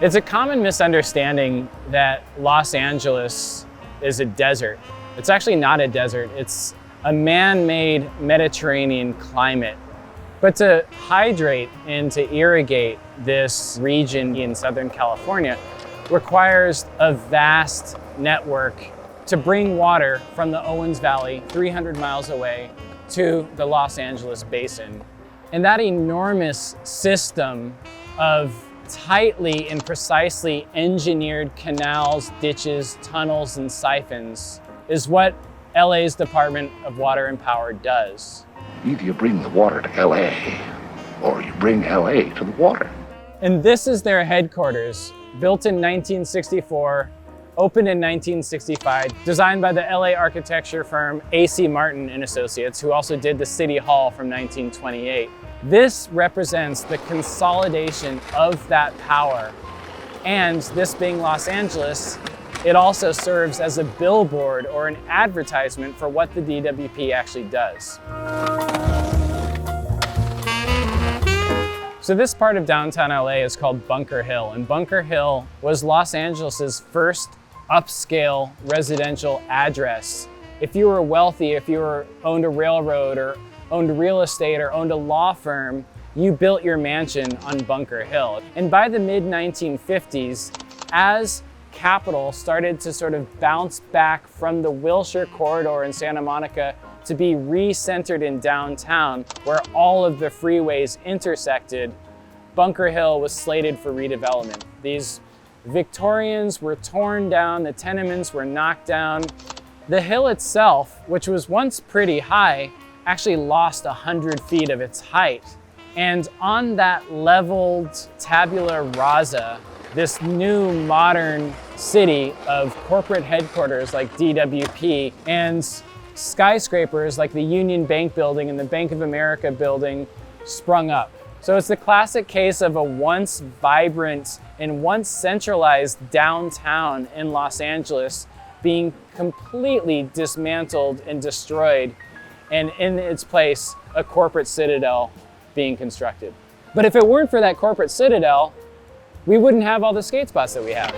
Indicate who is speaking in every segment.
Speaker 1: It's a common misunderstanding that Los Angeles is a desert. It's actually not a desert. It's a man-made Mediterranean climate. But to hydrate and to irrigate this region in Southern California requires a vast network to bring water from the Owens Valley, 300 miles away, to the Los Angeles basin. And that enormous system of tightly and precisely engineered canals, ditches, tunnels, and siphons is what LA's Department of Water and Power does.
Speaker 2: Either you bring the water to LA, or you bring LA to the water.
Speaker 1: And this is their headquarters, built in 1964, opened in 1965, designed by the LA architecture firm A.C. Martin and Associates, who also did the City Hall from 1928. This represents the consolidation of that power. And this being Los Angeles, it also serves as a billboard or an advertisement for what the DWP actually does. So this part of downtown LA is called Bunker Hill, and Bunker Hill was Los Angeles's first upscale residential address. If you were wealthy, if you owned a railroad or owned real estate or owned a law firm, you built your mansion on Bunker Hill. And by the mid-1950s, as capital started to sort of bounce back from the Wilshire corridor in Santa Monica to be re-centered in downtown, where all of the freeways intersected, Bunker Hill was slated for redevelopment. These Victorians were torn down, the tenements were knocked down. The hill itself, which was once pretty high, actually lost 100 feet of its height. And on that leveled tabula rasa, this new modern city of corporate headquarters like DWP and skyscrapers like the Union Bank building and the Bank of America building sprung up. So it's the classic case of a once vibrant and once centralized downtown in Los Angeles being completely dismantled and destroyed, and in its place, a corporate citadel being constructed. But if it weren't for that corporate citadel, we wouldn't have all the skate spots that we have.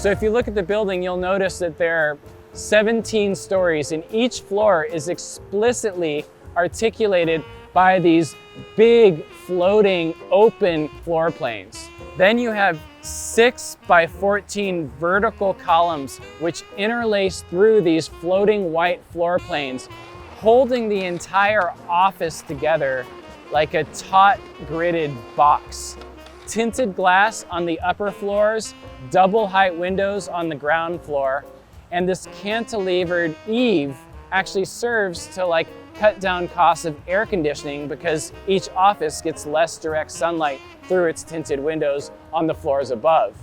Speaker 1: So if you look at the building, you'll notice that there are 17 stories, and each floor is explicitly articulated by these big floating open floor planes. Then you have 6 by 14 vertical columns which interlace through these floating white floor planes, holding the entire office together like a taut gridded box. Tinted glass on the upper floors, double height windows on the ground floor, and this cantilevered eave actually serves to cut down costs of air conditioning because each office gets less direct sunlight through its tinted windows on the floors above.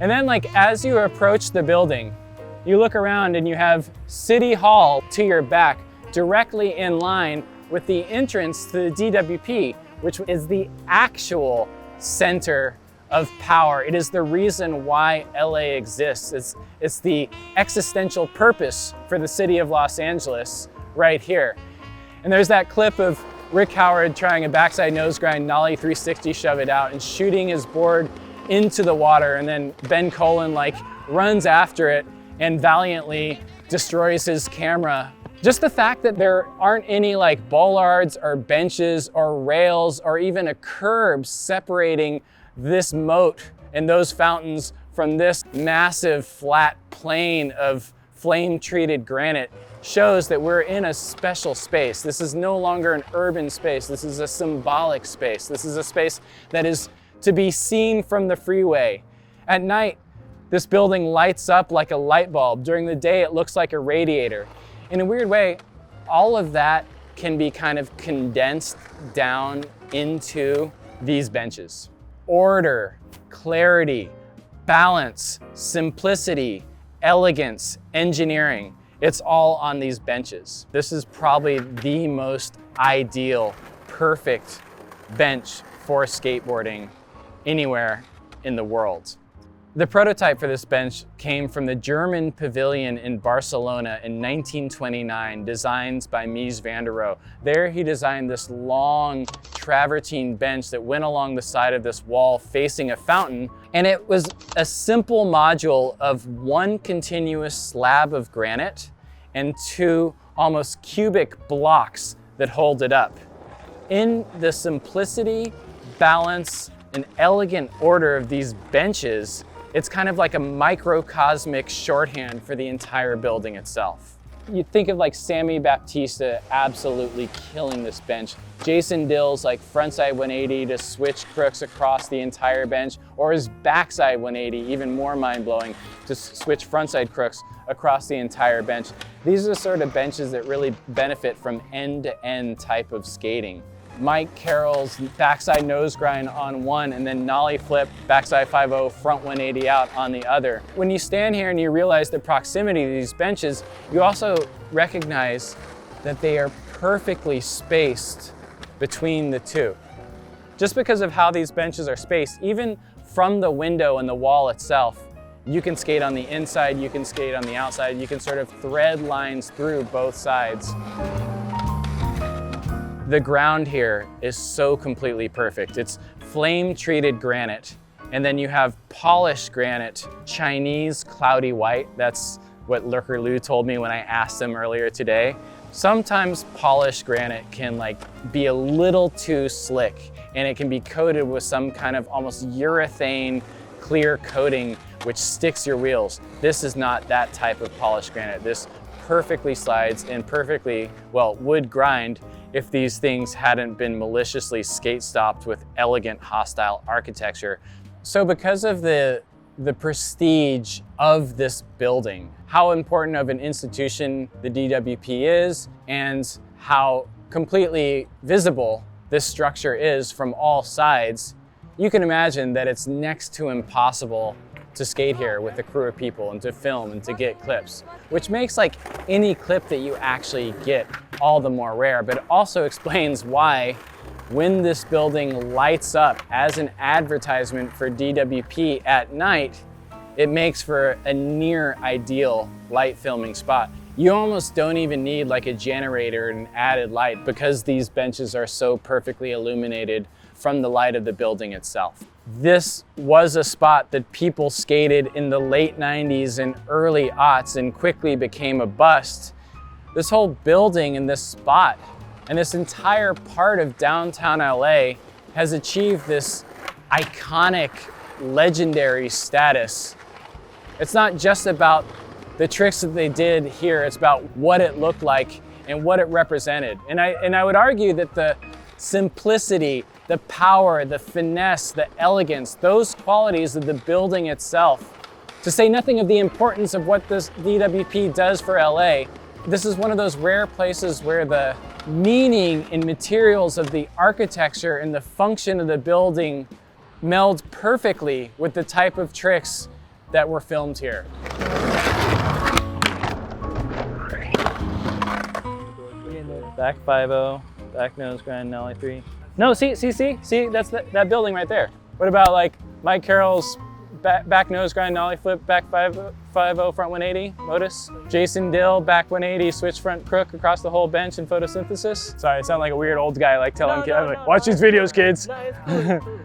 Speaker 1: And then as you approach the building, you look around and you have City Hall to your back, directly in line with the entrance to the DWP, which is the actual center of power. It is the reason why LA exists. It's the existential purpose for the city of Los Angeles right here. And there's that clip of Rick Howard trying a backside nose grind, nollie 360, shove it out, and shooting his board into the water. And then Ben Colin runs after it and valiantly destroys his camera. Just the fact that there aren't any bollards or benches or rails or even a curb separating this moat and those fountains from this massive flat plane of flame-treated granite shows that we're in a special space. This is no longer an urban space. This is a symbolic space. This is a space that is to be seen from the freeway. At night, this building lights up like a light bulb. During the day, it looks like a radiator. In a weird way, all of that can be kind of condensed down into these benches. Order, clarity, balance, simplicity, elegance, engineering. It's all on these benches. This is probably the most ideal, perfect bench for skateboarding anywhere in the world. The prototype for this bench came from the German Pavilion in Barcelona in 1929, designed by Mies van der Rohe. There he designed this long travertine bench that went along the side of this wall facing a fountain, and it was a simple module of one continuous slab of granite and two almost cubic blocks that hold it up. In the simplicity, balance, and elegant order of these benches, it's kind of like a microcosmic shorthand for the entire building itself. You think of like Sammy Baptista absolutely killing this bench. Jason Dill's like frontside 180 to switch crooks across the entire bench, or his backside 180, even more mind-blowing, to switch frontside crooks across the entire bench. These are the sort of benches that really benefit from end-to-end type of skating. Mike Carroll's backside nose grind on one and then nollie flip, backside 5-0, front 180 out on the other. When you stand here and you realize the proximity to these benches, you also recognize that they are perfectly spaced between the two. Just because of how these benches are spaced, even from the window and the wall itself, you can skate on the inside, you can skate on the outside, you can sort of thread lines through both sides. The ground here is so completely perfect. It's flame-treated granite, and then you have polished granite, Chinese cloudy white. That's what Lurker Lou told me when I asked him earlier today. Sometimes polished granite can be a little too slick, and it can be coated with some kind of almost urethane clear coating which sticks your wheels. This is not that type of polished granite. This perfectly slides and perfectly, well, would grind if these things hadn't been maliciously skate stopped with elegant hostile architecture. So because of the prestige of this building, how important of an institution the DWP is, and how completely visible this structure is from all sides, you can imagine that it's next to impossible to skate here with a crew of people and to film and to get clips, which makes any clip that you actually get all the more rare, but it also explains why when this building lights up as an advertisement for DWP at night, it makes for a near ideal light filming spot. You almost don't even need a generator and added light because these benches are so perfectly illuminated from the light of the building itself. This was a spot that people skated in the late 90s and early aughts and quickly became a bust. This whole building and this spot and this entire part of downtown LA has achieved this iconic, legendary status. It's not just about the tricks that they did here, it's about what it looked like and what it represented. And I would argue that the simplicity, the power, the finesse, the elegance, those qualities of the building itself, to say nothing of the importance of what this DWP does for LA, this is one of those rare places where the meaning and materials of the architecture and the function of the building meld perfectly with the type of tricks that were filmed here. Back 5-0, back nose grind, nollie 3. No, see, that's that building right there. What about Mike Carroll's back nose grind, nollie flip, back 5-0, front 180, Modus? Jason Dill, back 180, switch front crook across the whole bench in photosynthesis? Sorry, I sound like a weird old guy telling kids, watch these videos, kids.
Speaker 3: No, it's cool.